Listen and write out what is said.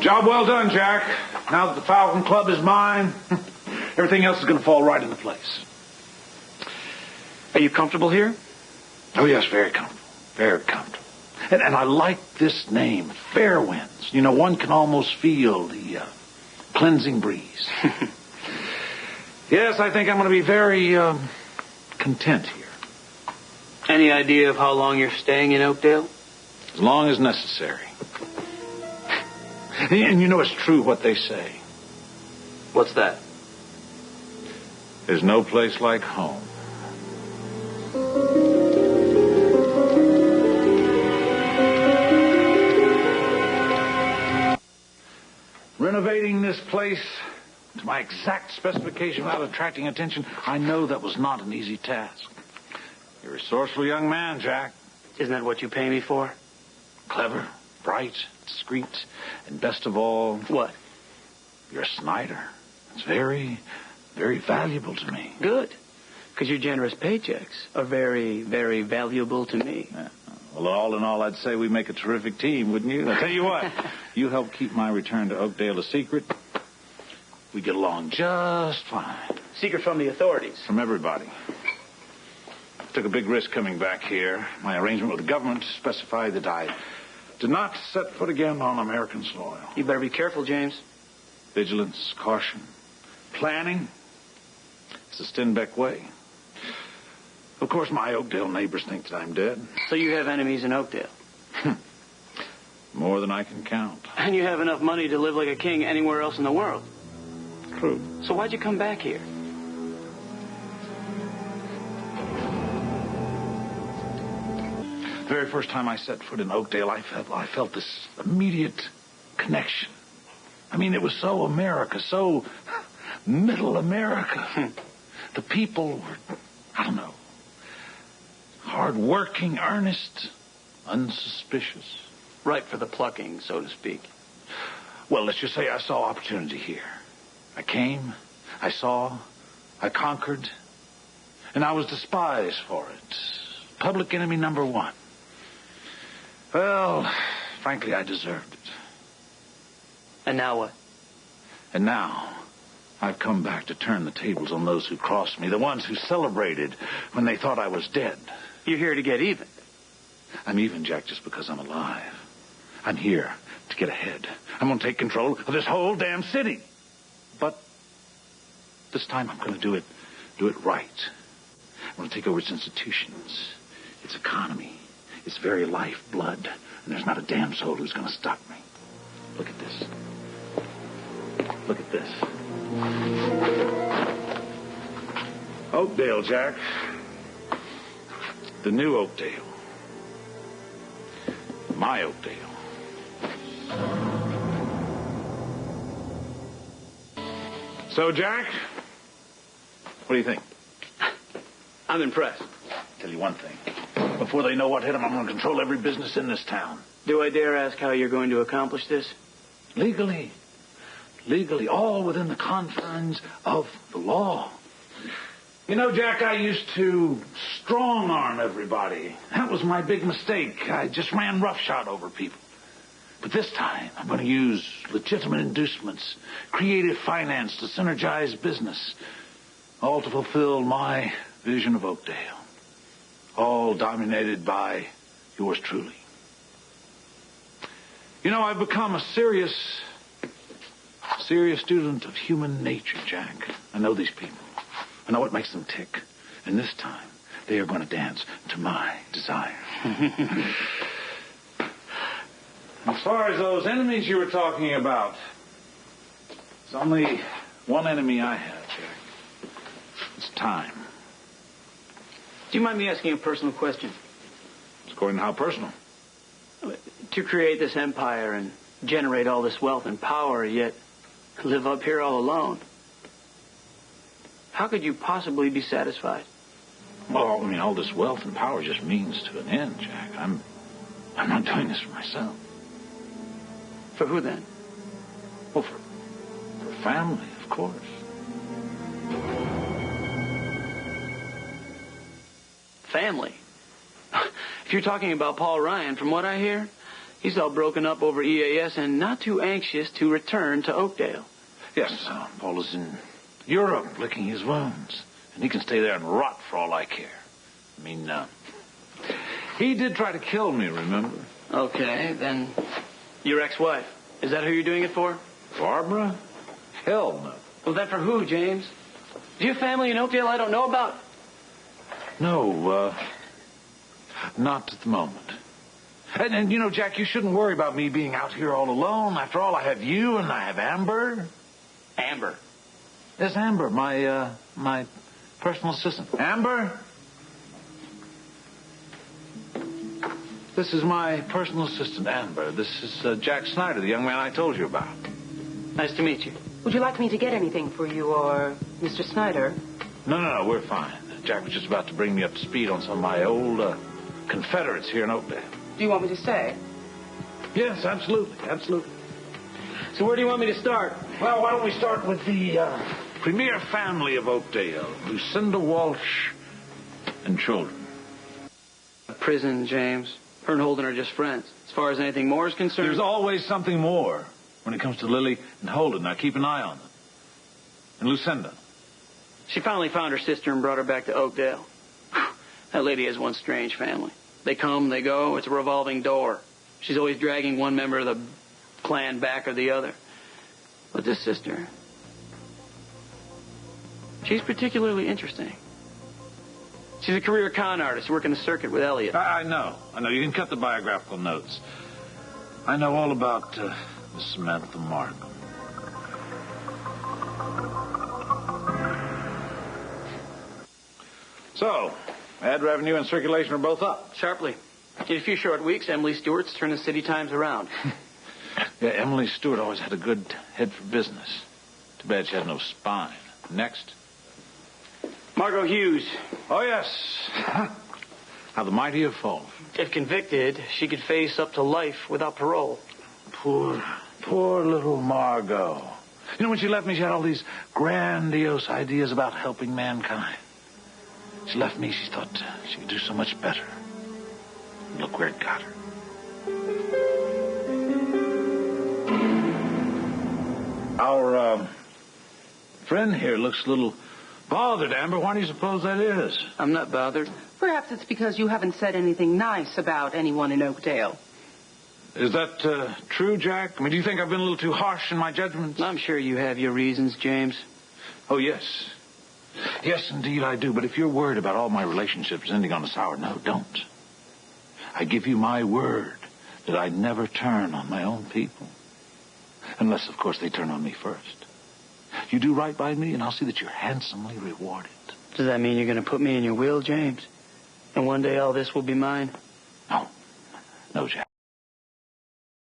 Job well done, Jack. Now that the Falcon Club is mine, everything else is going to fall right into place. Are you comfortable here? Oh, yes, very comfortable. Very comfortable. And I like this name, Fairwinds. You know, one can almost feel the cleansing breeze. Yes, I think I'm going to be very content here. Any idea of how long you're staying in Oakdale? As long as necessary. And you know it's true what they say. What's that? There's no place like home. Renovating this place to my exact specification without attracting attention, I know that was not an easy task. You're a resourceful young man, Jack. Isn't that what you pay me for? Clever, bright, discreet, and best of all... What? You're a Snyder. It's very, very valuable to me. Good. Because your generous paychecks are very, very valuable to me. Yeah. Well, all in all, I'd say we make a terrific team, wouldn't you? I'll tell you what. You help keep my return to Oakdale a secret. We get along just fine. Secret from the authorities? From everybody. Took a big risk coming back here. My arrangement with the government specified that I did not set foot again on American soil. You better be careful, James. Vigilance, caution, planning. It's the Stenbeck way. Of course, my Oakdale neighbors think that I'm dead. So you have enemies in Oakdale? More than I can count. And you have enough money to live like a king anywhere else in the world? True. So why'd you come back here? The very first time I set foot in Oakdale, I felt this immediate connection. I mean, it was so America, so middle America. The people were, I don't know, hard-working, earnest, unsuspicious. Ripe for the plucking, so to speak. Well, let's just say I saw opportunity here. I came, I saw, I conquered, and I was despised for it. Public enemy number one. Well, frankly, I deserved it. And now what? And now, I've come back to turn the tables on those who crossed me, the ones who celebrated when they thought I was dead. You're here to get even. I'm even, Jack, just because I'm alive. I'm here to get ahead. I'm going to take control of this whole damn city. But this time I'm going to do it right. I'm going to take over its institutions, its economy, its very lifeblood. And there's not a damn soul who's going to stop me. Look at this. Look at this. Oakdale, Jack. The new Oakdale. My Oakdale. So, Jack, what do you think? I'm impressed. Tell you one thing. Before they know what hit them, I'm going to control every business in this town. Do I dare ask how you're going to accomplish this? Legally. Legally, all within the confines of the law. You know, Jack, I used to strong-arm everybody. That was my big mistake. I just ran roughshod over people. But this time, I'm going to use legitimate inducements, creative finance to synergize business, all to fulfill my vision of Oakdale. All dominated by yours truly. You know, I've become a serious student of human nature, Jack. I know these people. I know what makes them tick. And this time, they are going to dance to my desire. As far as those enemies you were talking about, there's only one enemy I have, Jack. It's time. Do you mind me asking a personal question? It's according to how personal. To create this empire and generate all this wealth and power, yet live up here all alone. How could you possibly be satisfied? Well, I mean, all this wealth and power just means to an end, Jack. I'm not doing this for myself. For who then? Well, for family, of course. Family? If you're talking about Paul Ryan, from what I hear, He's all broken up over EAS and not too anxious to return to Oakdale. Yes, Paul is in Europe licking his wounds. And he can stay there and rot for all I care. I mean, he did try to kill me, remember? Okay, then your ex-wife. Is that who you're doing it for? Barbara? Hell no. Well, then for who, James? Do you have family in Oakdale I don't know about? No, not at the moment. And, you know, Jack, you shouldn't worry about me being out here all alone. After all, I have you and I have Amber. Amber? Yes, Amber, my personal assistant. Amber? This is my personal assistant, Amber. This is Jack Snyder, the young man I told you about. Nice to meet you. Would you like me to get anything for you or Mr. Snyder? No, we're fine. Jack was just about to bring me up to speed on some of my old Confederates here in Oakdale. Do you want me to stay? Yes, absolutely. So where do you want me to start? Well, why don't we start with the premier family of Oakdale, Lucinda Walsh and children. Prison, James. Her and Holden are just friends. As far as anything more is concerned... There's always something more when it comes to Lily and Holden. Now, keep an eye on them. And Lucinda. She finally found her sister and brought her back to Oakdale. That lady has one strange family. They come, they go. It's a revolving door. She's always dragging one member of the clan back or the other. But this sister... she's particularly interesting. She's a career con artist working the circuit with Elliot. I know. You can cut the biographical notes. I know all about Miss Samantha Margo. So, ad revenue and circulation are both up. Sharply. In a few short weeks, Emily Stewart's turned the City Times around. Yeah, Emily Stewart always had a good head for business. Too bad she had no spine. Next. Margo Hughes. Oh, yes. How the mighty have fallen. If convicted, she could face up to life without parole. Poor little Margo. You know, when she left me, she had all these grandiose ideas about helping mankind. She left me, she thought she could do so much better. And look where it got her. Our friend here looks a little bothered, Amber. Why do you suppose that is? I'm not bothered. Perhaps it's because you haven't said anything nice about anyone in Oakdale. Is that true, Jack? I mean, do you think I've been a little too harsh in my judgments? I'm sure you have your reasons, James. Oh, yes. Yes, indeed I do. But if you're worried about all my relationships ending on a sour note, don't. I give you my word that I'd never turn on my own people. Unless, of course, they turn on me first. You do right by me, and I'll see that you're handsomely rewarded. Does that mean you're going to put me in your will, James? And one day all this will be mine? No, Jack.